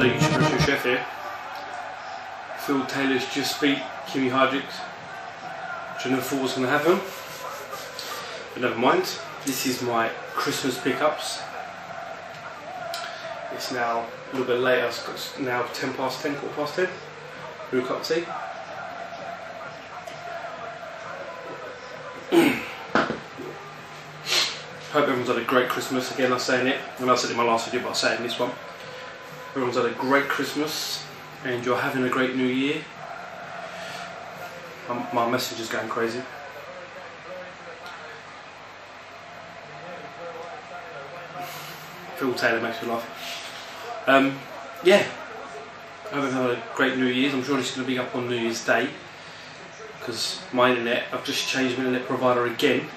Howdy, Spiritual Chef here. Phil Taylor's just beat Kimi Hendricks, which I never thought was going to happen, but never mind. This is my Christmas pickups. It's now a little bit later, it's now 10 past 10, quarter past 10. Do a cup of tea. Hope everyone's had a great Christmas. Again, I'm saying it, and I said it in my last video, but I'll say it in this one. Everyone's had a great Christmas, and you're having a great New Year. My message is going crazy. Phil Taylor makes me laugh. Yeah, I hope everyone had a great New Year's. I'm sure it's going to be up on New Year's Day, because my internet, I've just changed my internet provider again.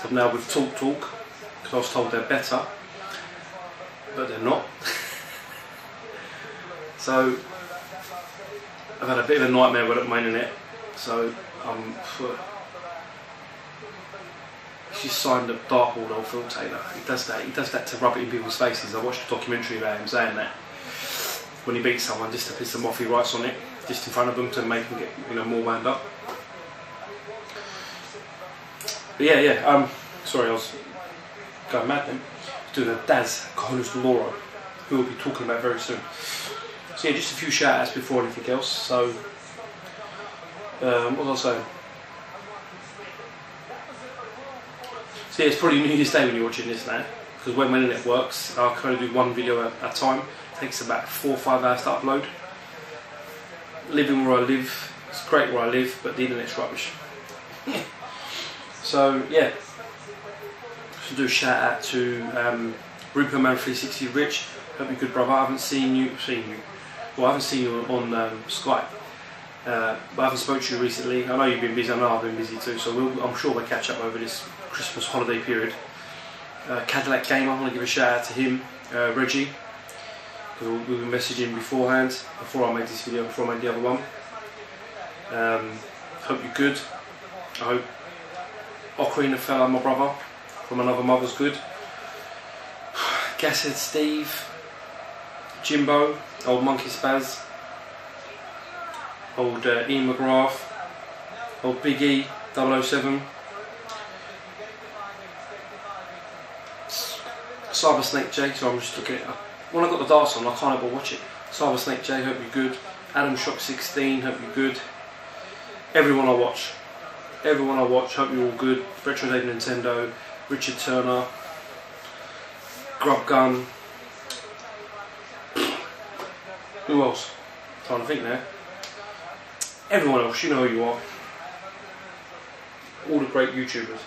So now with Talk, because I was told they're better, but they're not. So I've had a bit of a nightmare with my internet. So she's signed up dartboard old Phil Taylor. He does that to rub it in people's faces. I watched a documentary about him saying that when he beats someone, just to piss them off, he writes on it just in front of them to make them get more wound up. But yeah. Sorry, I was going mad then. I was doing a Daz Carlos Lauro, who we'll be talking about very soon. So yeah, just a few shout outs before anything else. So, what was I saying? So yeah, it's probably New Year's Day when you're watching this now, because when my internet works, I can only do one video at a time. It takes about 4 or 5 hours to upload. Living where I live, it's great where I live, but the internet's rubbish. So yeah, to do a shout out to Rupert Man 360 Rich. Hope you're good, brother. I haven't seen you. Well, I haven't seen you on Skype, but I haven't spoken to you recently. I know you've been busy. I know I've been busy too. So I'm sure we'll catch up over this Christmas holiday period. Cadillac Gamer, I want to give a shout out to him, Reggie. We've been messaging beforehand, before I made this video, before I made the other one. Hope you're good. I hope Ocarina fella, my brother, from another mother's good. Gashead Steve, Jimbo, old Monkey Spaz, old Ian McGrath, old Big E, 007, Cyber Snake J, so I'm just looking at it. When I got the darts on, I can't ever watch it. Cyber Snake J, hope you're good. Adam Shock 16, hope you're good. Everyone I watch, hope you're all good. Retro Dave Nintendo, Richard Turner, Grub Gun. Who else? I'm trying to think now. Everyone else, you know who you are. All the great YouTubers.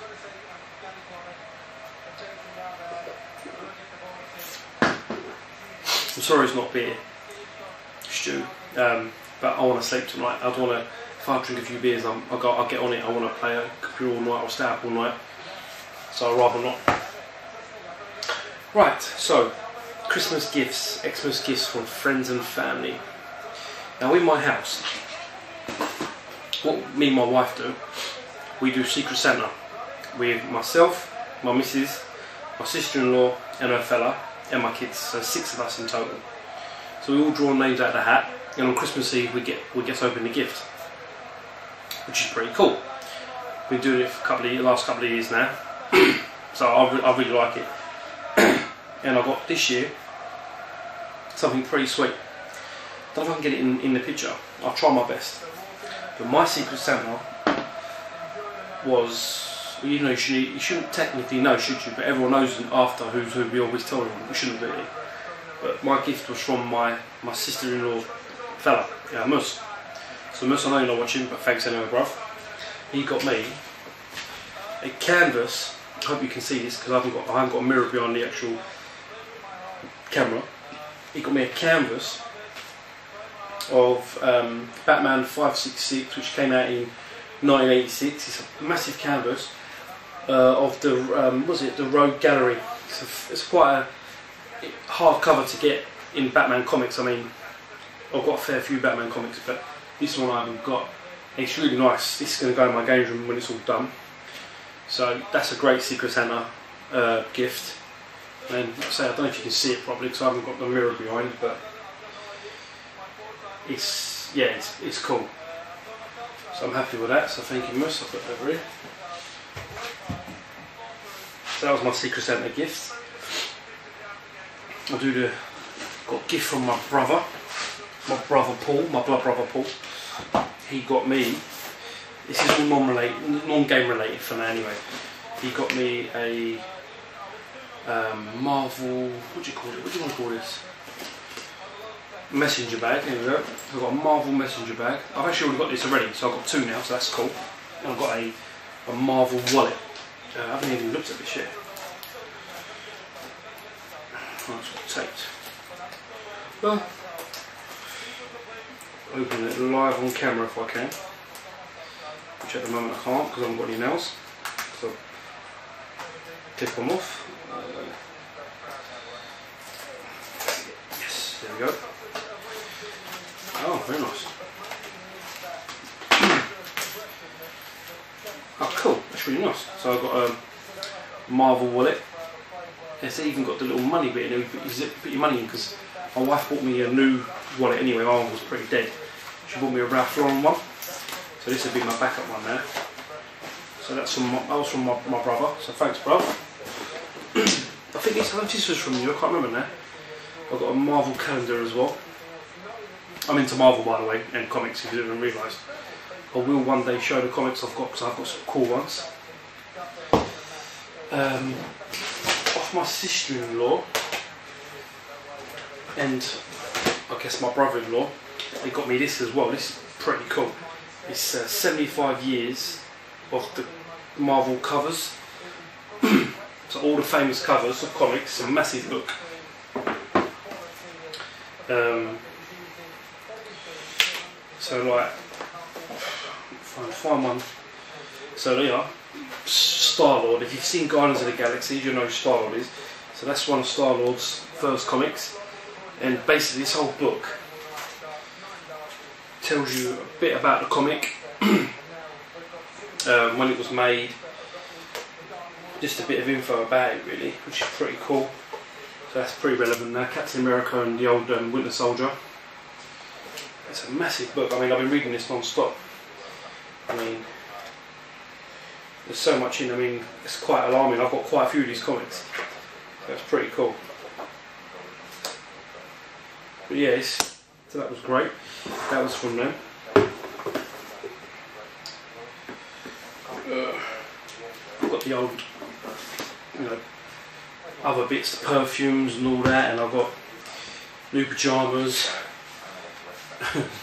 I'm sorry it's not beer, stew, but I want to sleep tonight. I don't want to. If I drink a few beers, I'll get on it. I want to play a computer all night or stay up all night. So I'd rather not. Right, so Christmas gifts, Xmas gifts from friends and family. Now in my house, what me and my wife do, we do Secret Santa with myself, my missus, my sister-in-law and her fella and my kids, so 6 of us in total. So we all draw names out of the hat, and on Christmas Eve we get to open the gift, which is pretty cool. Been doing it for the last couple of years now, so I really like it. And I got this year something pretty sweet. Don't know if I can get it in the picture. I'll try my best. But my Secret Santa was, you know, you shouldn't technically know, should you? But everyone knows after who we always tell them. We shouldn't really. But my gift was from my sister-in-law fella, Mus. So Mus, I know you're not watching, but thanks anyway, bruv. He got me a canvas. I hope you can see this because I haven't got a mirror behind the actual camera. He got me a canvas of Batman 566, which came out in 1986. It's a massive canvas of the Rogue Gallery. It's quite a hard cover to get in Batman comics. I mean, I've got a fair few Batman comics, but this one I haven't got. It's really nice. This is going to go in my games room when it's all done. So that's a great Secret Santa gift. And like I say, I don't know if you can see it properly because I haven't got the mirror behind, but it's cool. So I'm happy with that. So thank you, Mus. I've got that over here. So that was my Secret Santa gift. Got a gift from my brother Paul, my blood brother Paul. He got me. This is all non-game related for now anyway. He got me a Marvel. What do you call it? What do you want to call this? Messenger bag. Here we go. I've got a Marvel messenger bag. I've actually already got this already, so I've got two now, so that's cool. And I've got a Marvel wallet. I haven't even looked at this yet. Oh, it's got taped. Well, open it live on camera if I can, which at the moment I can't because I haven't got any nails. So clip them off. Yes, there we go. Oh, very nice. Oh, cool. That's really nice. So I've got a Marvel wallet. It's even got the little money bit in it. You put your money in because my wife bought me a new wallet anyway. My one was pretty dead. She bought me a Ralph Lauren one. So this would be my backup one now. So that was from my brother. So thanks, bro. I think this was from you. I can't remember now. I've got a Marvel calendar as well. I'm into Marvel, by the way, and comics, if you didn't realise. I will one day show the comics I've got because I've got some cool ones. Off my sister-in-law and I guess my brother-in-law, they got me this as well. This is pretty cool. It's 75 years of the Marvel covers. So all the famous covers of comics, a massive book. So like, find one. So they are Star-Lord. If you've seen Guardians of the Galaxy, you know who Star-Lord is. So that's one of Star-Lord's first comics. And basically this whole book tells you a bit about the comic, when it was made, just a bit of info about it really, which is pretty cool. So that's pretty relevant now. Captain America and the old Winter Soldier. It's a massive book. I mean, I've been reading this non-stop. I mean, there's so much in. I mean, it's quite alarming. I've got quite a few of these comics. So it's pretty cool. But yeah, so that was great. That was from them. I've got the old, other bits, the perfumes and all that, and I've got new pyjamas,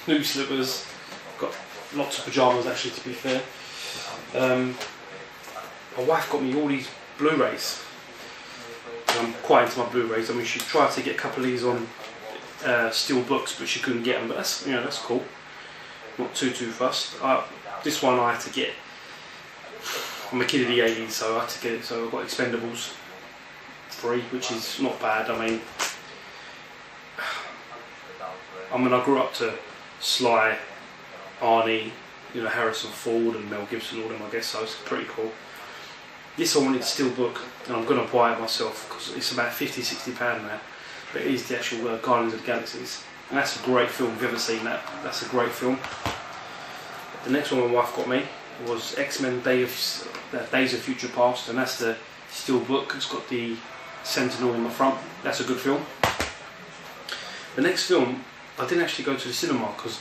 new slippers. I've got lots of pyjamas actually, to be fair. My wife got me all these Blu-rays. I'm quite into my Blu-rays. I mean, she tried to get a couple of these on steel books, but she couldn't get them. But that's cool. Not too fussed. This one I had to get. I'm a kid of the 80s, so I had to get it. So I've got Expendables 3, which is not bad. I mean, I grew up to Sly, Arnie, Harrison Ford and Mel Gibson, all them, I guess. So it's pretty cool. This I wanted steelbook, and I'm going to buy it myself because it's about £50–60 now. But it is the actual Guardians of the Galaxies, and that's a great film. If you've ever seen that, that's a great film. The next one my wife got me was X-Men Days of Future Past, and that's the steelbook. It's got the Sentinel in the front. That's a good film. The next film, I didn't actually go to the cinema because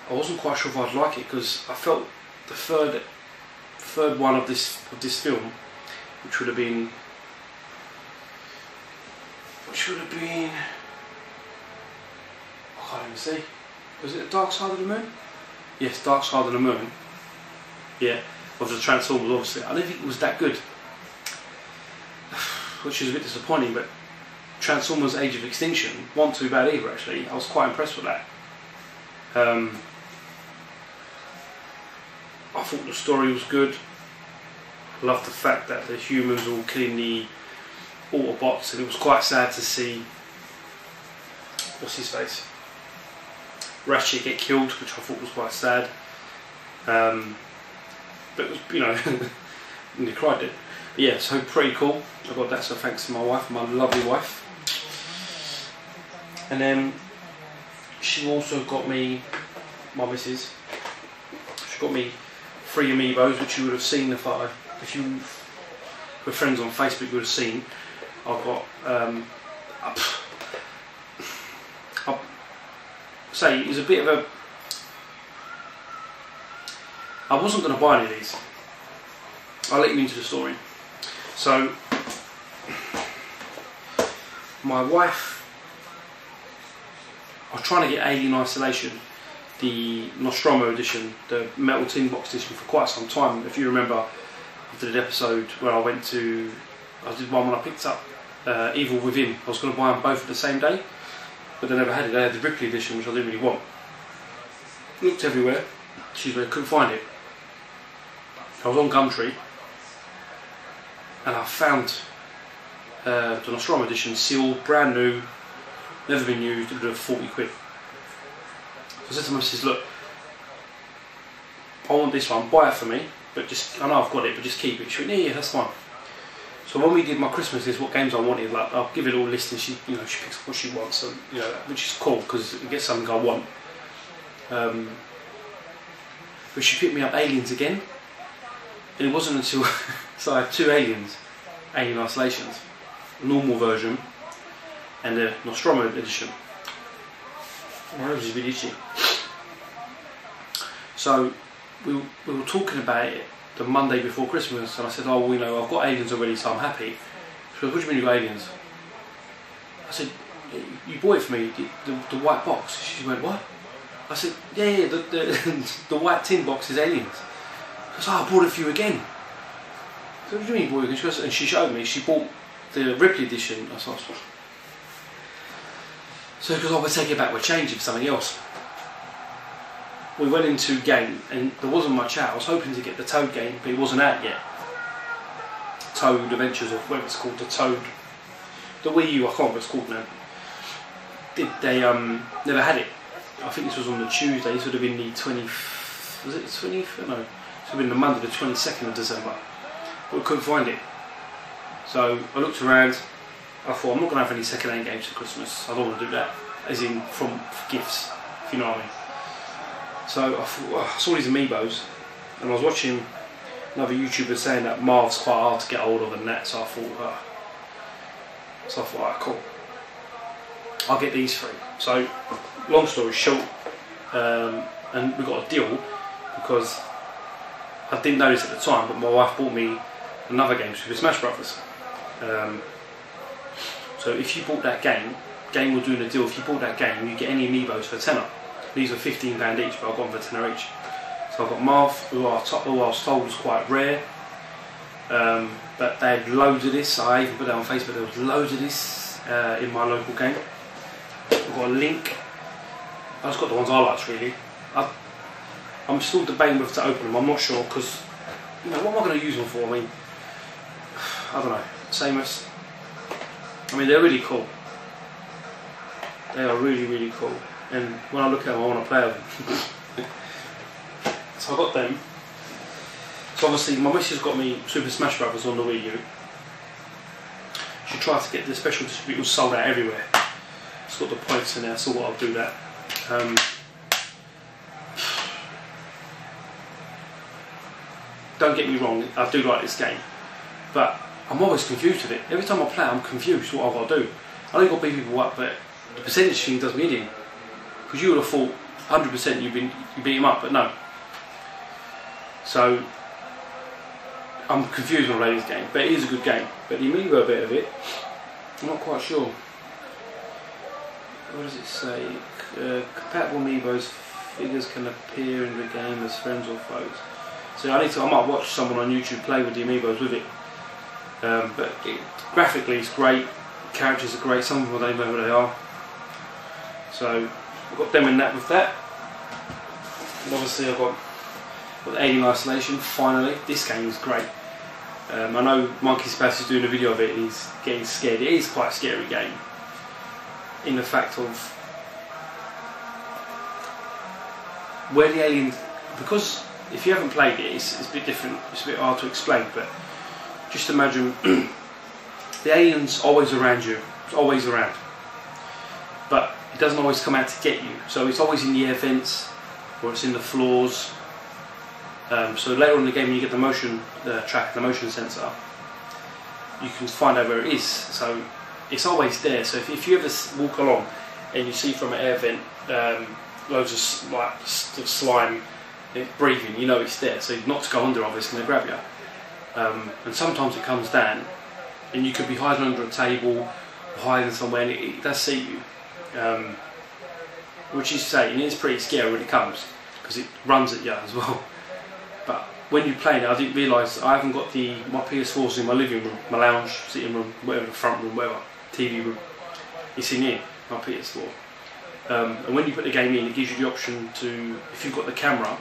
I wasn't quite sure if I'd like it, because I felt the third one of this film, which would have been I can't even see. Was it Dark Side of the Moon? Yes, Dark Side of the Moon. Yeah, of the Transformers, obviously. I didn't think it was that good, which is a bit disappointing. But Transformers: Age of Extinction wasn't too bad either. Actually, I was quite impressed with that. I thought the story was good. I loved the fact that the humans were all killing the Autobots, and it was quite sad to see what's his face, Ratchet, get killed, which I thought was quite sad. But it was, and they cried it. But yeah, so pretty cool. I got that, so thanks to my wife, my lovely wife. And then she also got me, my missus, she got me 3 amiibos, which you would have seen if you were friends on Facebook, you would have seen. I've got, I'll say it was a bit of a, I wasn't going to buy any of these. I'll let you into the story. So, my wife, I was trying to get Alien Isolation, the Nostromo edition, the metal tin box edition, for quite some time. If you remember, I did an episode where I did one when I picked up Evil Within. I was going to buy them both the same day, but they never had it. They had the Ripley edition, which I didn't really want. Looked everywhere, couldn't find it. I was on Gumtree, and I found the Nostromo edition, sealed, brand new, never been used, it was 40 quid. So I said to my missus, look, I want this one, buy it for me, but just, I know I've got it, but just keep it. She went, yeah, that's fine. So when we did my Christmas list, what games I wanted, like, I'll give it all a list, and she picks up what she wants, so, which is cool, because it gets something I want. But she picked me up Aliens again. It wasn't until, so I had 2 Aliens, Alien Isolations, normal version, and the Nostromo edition. My nose is really itchy. So we were talking about it the Monday before Christmas, and I said, oh, well, I've got Aliens already, so I'm happy. She goes, what do you mean you got Aliens? I said, you bought it for me, the white box. She went, what? I said, yeah, the white tin box is Aliens. She goes, oh, I bought it for you again. I said, what do you mean you bought it again? She goes, and she showed me, she bought the Ripley edition. I said, so because I would take it back, we're changing for something else. We went into game and there wasn't much out. I was hoping to get the Toad game, but it wasn't out yet. Toad Adventures, or whatever it's called, the Wii U, I can't remember what it's called now. They never had it. I think this was on the Tuesday. This would have been the 20th, was it the 20th? No, it would have been the Monday, the 22nd of December. But we couldn't find it. So I looked around. I thought, I'm not going to have any second-hand games for Christmas. I don't want to do that, as in for gifts, if you know what I mean. So I thought, oh, I saw these amiibos, and I was watching another YouTuber saying that Marv's quite hard to get hold of and that. So I thought, alright, cool. I'll get these 3. So, long story short, and we got a deal because I didn't know this at the time, but my wife bought me another game, Super Smash Brothers. So if you bought that game will doing a deal. If you bought that game, you get any amiibos for £10. These are £15 each, but I got them for £10 each. So I got Marv, who I was told was quite rare, but they had loads of this. I even put that on Facebook. There was loads of this in my local game. I've got a Link. I just got the ones I liked really. I'm still debating whether to open them. I'm not sure because what am I going to use them for? I mean, I don't know. Same as. I mean, they're really cool. They are really, really cool. And when I look at them, I want to play with them. So I got them. So obviously, my missus got me Super Smash Brothers on the Wii U. She tried to get the special distribution sold out everywhere. It's got the points in there, so what I'll do that. Don't get me wrong, I do like this game, but I'm always confused with it. Every time I play, I'm confused what I've got to do. I know you've got to beat people up, but the percentage thing does me in. Because you would have thought 100% you beat him up, but no. So I'm confused when I play this game, but it is a good game. But the amiibo bit of it, I'm not quite sure. What does it say? Compatible amiibos, figures can appear in the game as friends or foes. So I might watch someone on YouTube play with the amiibos with it. But graphically it's great, characters are great, some of them I don't know who they are. So I've got them in that with that. And obviously I've got the Alien Isolation, finally. This game is great. I know Monkey Spass is doing a video of it and he's getting scared. It is quite a scary game. In the fact of where the aliens, because if you haven't played it, it's a bit different, it's a bit hard to explain, but just imagine the alien's always around you, it's always around, but it doesn't always come out to get you. So it's always in the air vents, or it's in the floors. So later on in the game, when you get the motion track, the motion sensor, you can find out where it is. So it's always there. So if you ever walk along and you see from an air vent loads of like slime breathing, you know it's there. So not to go under, obviously, and they grab you. And sometimes it comes down, and you could be hiding under a table, or hiding somewhere, and it does see you. Which is saying it's pretty scary when it comes, because it runs at you as well. But when you're playing it, I didn't realise I haven't got my PS4's in my living room, my lounge, sitting room, whatever, the front room, whatever, TV room. It's in here, my PS4. And when you put the game in, it gives you the option to, if you've got the camera,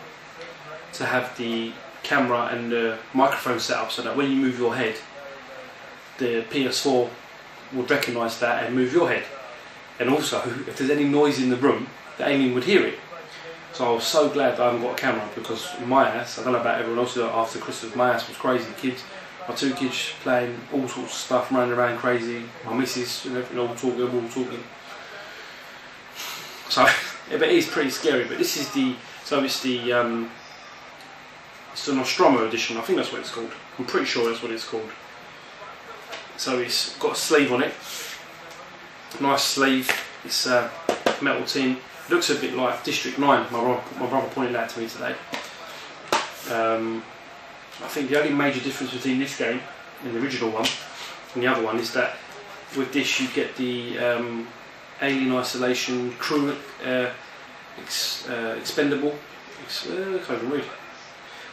to have the camera and the microphone set up so that when you move your head, the PS4 would recognise that and move your head. And also, if there's any noise in the room, the alien would hear it. So I was so glad that I haven't got a camera, because in my house, I don't know about everyone else, after Christmas, my house was crazy. My two kids playing all sorts of stuff, running around crazy, my missus and everything, all talking. So, but it is pretty scary. But this is it's the Nostromo edition, I think that's what it's called. I'm pretty sure that's what it's called. So it's got a sleeve on it, nice sleeve, it's metal tin. Looks a bit like District 9, my brother pointed that to me today. I think the only major difference between this game and the original one and the other one is that with this you get the Alien Isolation crew expendable, I can't even read,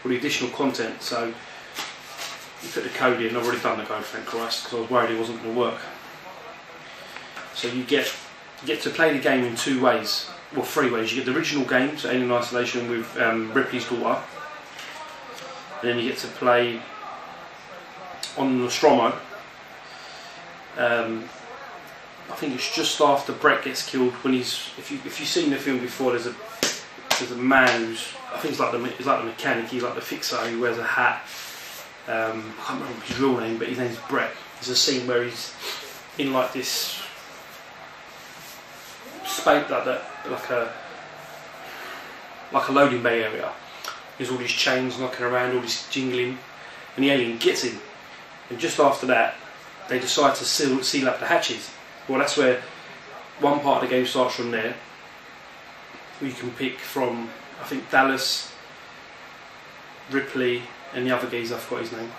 all the additional content. So you put the code in. I've already done the code, thank Christ, because I was worried it wasn't going to work. So you get to play the game in two ways. Well, three ways. You get the original game, so Alien Isolation with Ripley's daughter, and then you get to play on Nostromo. I think it's just after Brett gets killed. When if you've seen the film before, there's a man who's, I think he's like the mechanic. He's like the fixer. He wears a hat. I can't remember his real name, but his name's Brett. There's a scene where he's in like this space like a loading bay area. There's all these chains knocking around, all this jingling, and the alien gets in. And just after that, they decide to seal up the hatches. Well, that's where one part of the game starts from there. We can pick from, I think, Dallas, Ripley, and the other geezer, I forgot his name.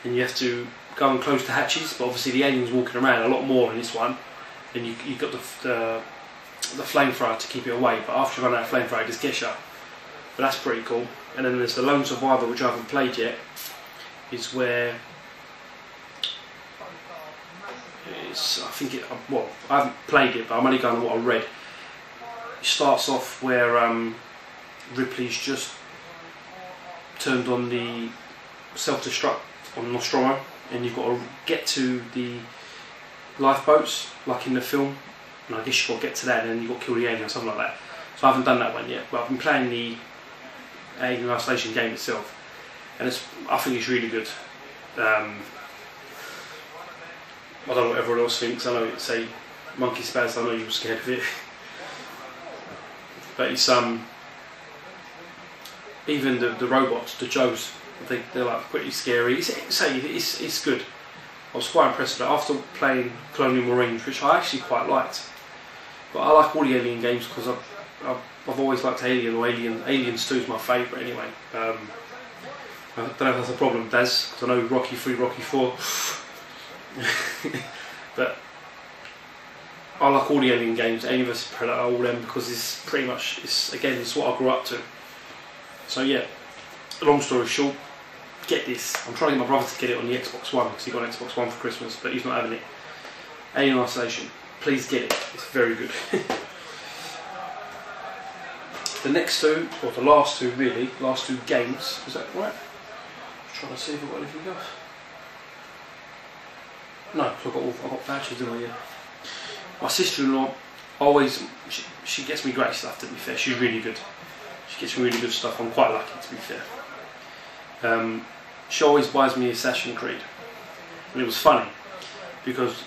And you have to go and close the hatches, but obviously the alien's walking around a lot more in this one. And you've got the flamethrower to keep it away, but after you run out of flamethrower, it just gets you. But that's pretty cool. And then there's the Lone Survivor, which I haven't played yet, is where it's, well, I haven't played it, but I'm only going on what I read. It starts off where Ripley's just turned on the self-destruct on Nostromo, and you've got to get to the lifeboats, like in the film, and I guess you've got to get to that and then you've got to kill the alien or something like that. So I haven't done that one yet, but I've been playing the Alien Isolation game itself, and I think it's really good. I don't know what everyone else thinks. I know it's a monkey spaz, I know you were scared of it. But it's even the robots, the Joes, they're like pretty scary. It's good. I was quite impressed with it after playing Colonial Marines, which I actually quite liked. But I like all the Alien games because I've always liked Alien, or Aliens 2 is my favourite anyway. I don't know if that's a problem, Daz, because I know Rocky 3, Rocky 4. But I like all the Alien games, Alien vs Predator, all them, because it's pretty much, it's what I grew up to. So yeah, long story short, get this. I'm trying to get my brother to get it on the Xbox One, because he got an Xbox One for Christmas, but he's not having it. Alien Isolation, please get it, it's very good. The next two, or the last two really, last two games, is that right? I'm trying to see if I've got anything else. No, I've got vouchers in my ear. My sister-in-law always, she gets me great stuff, to be fair. She's really good. She gets me really good stuff. I'm quite lucky, to be fair. She always buys me Assassin's Creed. And it was funny, because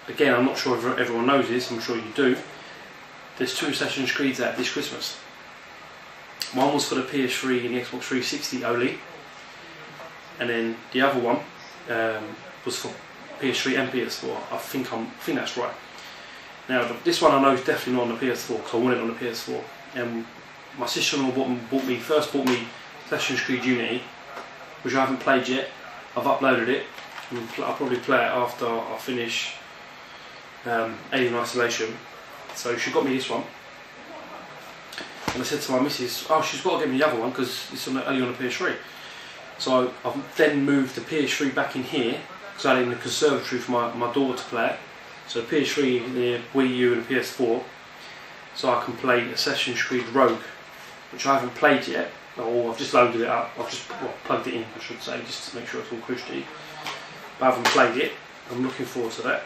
again, I'm not sure if everyone knows this, I'm sure you do, there's 2 Assassin's Creeds out this Christmas. One was for the PS3 and the Xbox 360 only, and then the other one was for PS3 and PS4. I think that's right. Now this one I know is definitely not on the PS4 because I want it on the PS4. And my sister-in-law bought me Assassin's Creed Unity, which I haven't played yet. I've uploaded it. I'll probably play it after I finish Alien Isolation. So she got me this one. And I said to my missus, oh, she's got to get me the other one because it's only on the PS3. So I've then moved the PS3 back in here because I had it in the conservatory for my daughter to play it. So the PS3, the Wii U and the PS4. So I can play Assassin's Creed Rogue, which I haven't played yet. Or I've just loaded it up. I've just plugged it in, I should say, just to make sure it's all cushy. But I haven't played it. I'm looking forward to that.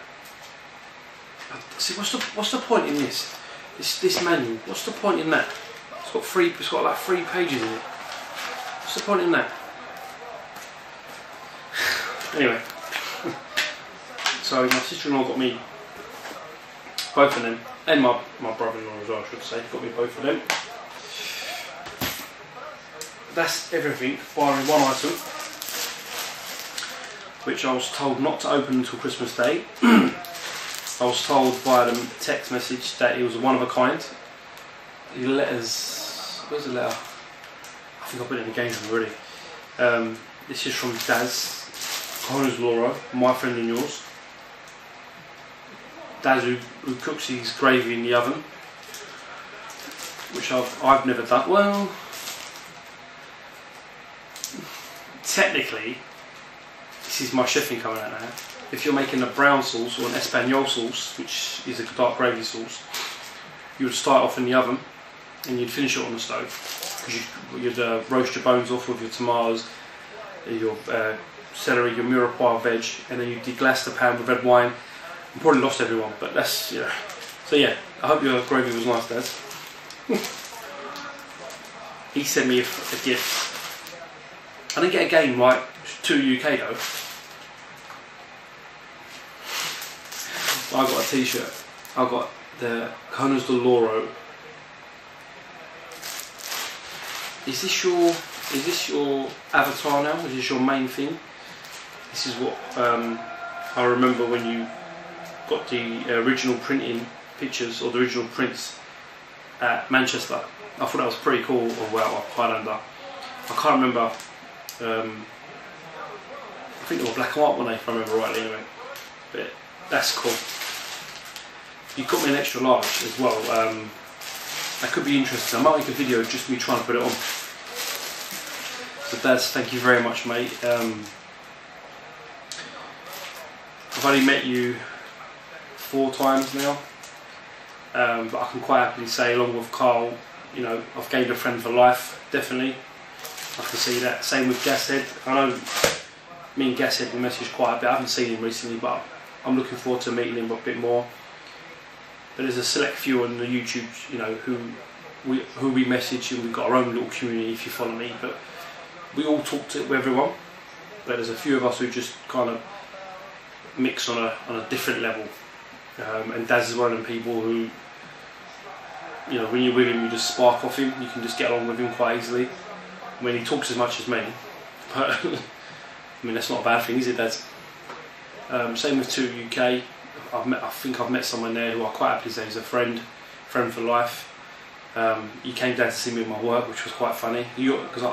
See, what's the point in this? This manual. What's the point in that? It's got like 3 pages in it. What's the point in that? Anyway, so my sister-in-law got me both of them, and my brother-in-law as well, I should say, got me both of them. That's everything, barring one item, which I was told not to open until Christmas Day. I was told by the text message that it was one of a kind. The letters, where's the letter? I think I put it in the game already. This is from Daz, Cohen's Laura, my friend and yours. Daz who cooks his gravy in the oven, which I've never done. Well, technically, this is my chefing coming out now. If you're making a brown sauce or an Espanol sauce, which is a dark gravy sauce, you would start off in the oven and you'd finish it on the stove, because you'd roast your bones off with your tomatoes, your celery, your mirepoix veg, and then you deglass the pan with red wine. I probably lost everyone, but that's, you know. So yeah, I hope your gravy was nice, Dad. He sent me a gift. I didn't get a game like to UK though. I got a t-shirt. I got the Conas de Loro. Is this your avatar now? Is this your main thing? This is what I remember when you got the original printing pictures, or the original prints at Manchester. I thought that was pretty cool, or well, Highlander. I can't remember. I think they were black and white, weren't they, if I remember rightly anyway. But that's cool. You got me an extra large as well. That could be interesting. I might make a video of just me trying to put it on. So Daz, thank you very much, mate. I've only met you 4 times now, but I can quite happily say, along with Carl, you know, I've gained a friend for life, definitely. I can see that. Same with Gashead. I know me and Gashead will message quite a bit. I haven't seen him recently, but I'm looking forward to meeting him a bit more. But there's a select few on the YouTube, you know, who we message, and we've got our own little community, if you follow me. But we all talk to everyone. But there's a few of us who just kind of mix on a different level. And Daz is one of them people who, you know, when you're with him, you just spark off him. You can just get along with him quite easily. I mean, he talks as much as me, but I mean, that's not a bad thing, is it, Daz? Same with 2 UK. I think I've met someone there who I quite happily say is a friend for life. You came down to see me in my work, which was quite funny. Because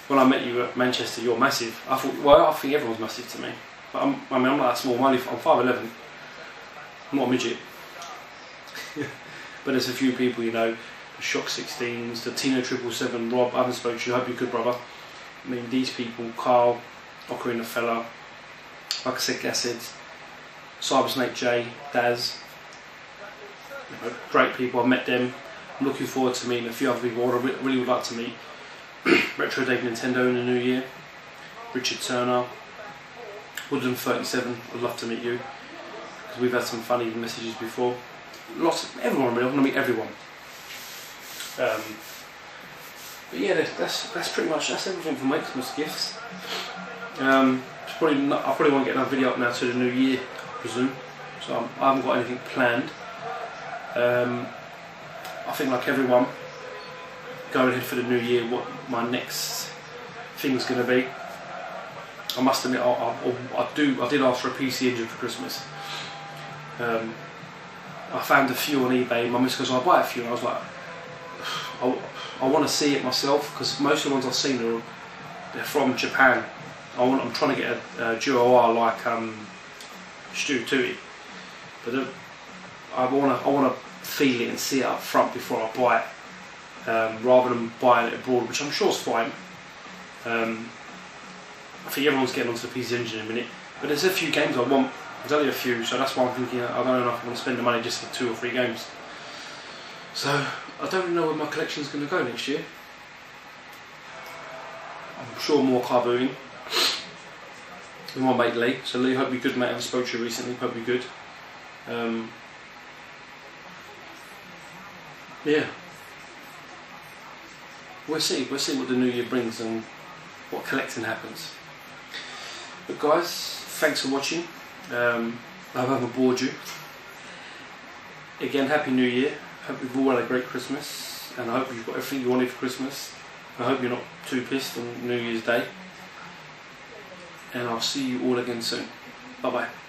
when I met you at Manchester, you're massive. I thought, well, I think everyone's massive to me. But I mean, I'm not that small. I'm 5'11". I'm not a midget. But there's a few people, you know, the Shock 16s, the Tino 777, Rob. I haven't spoken to you. I hope you're good, brother. I mean, these people, Carl, Ocarina Fella, like I said, Gashead, Cybersnake J, Daz, you know, great people. I've met them. I'm looking forward to meeting a few other people I really would like to meet. Retro Dave Nintendo in the new year, Richard Turner, Woodland 37. I'd love to meet you because we've had some funny messages before. Everyone really. I want to meet everyone. But yeah, that's pretty much everything for my Xmas gifts. I probably won't get another video up now to the new year, I presume. so I haven't got anything planned. I think, like everyone, going ahead for the new year, what my next thing's going to be. I must admit, I did ask for a PC engine for Christmas. I found a few on eBay. My missus goes, I'll buy a few, and I was like, I want to see it myself, because most of the ones I've seen they're from Japan. I'm trying to get a Duo R like Stu Tui, but I want to feel it and see it up front before I buy it, rather than buying it abroad, which I'm sure is fine. I think everyone's getting onto the PC engine in a minute, but there's a few games I want. There's only a few, so that's why I'm thinking I don't know if I want to spend the money just for 2 or 3 games. So I don't really know where my collection's going to go next year. I'm sure more car viewing with my mate Lee. So Lee, hope you're good, mate. I haven't spoke to you recently. Hope you're good. Yeah. We'll see what the new year brings and what collecting happens. But guys, thanks for watching. I hope I haven't bored you. Again, Happy New Year. Hope you've all had a great Christmas, and I hope you've got everything you wanted for Christmas. I hope you're not too pissed on New Year's Day. And I'll see you all again soon. Bye bye.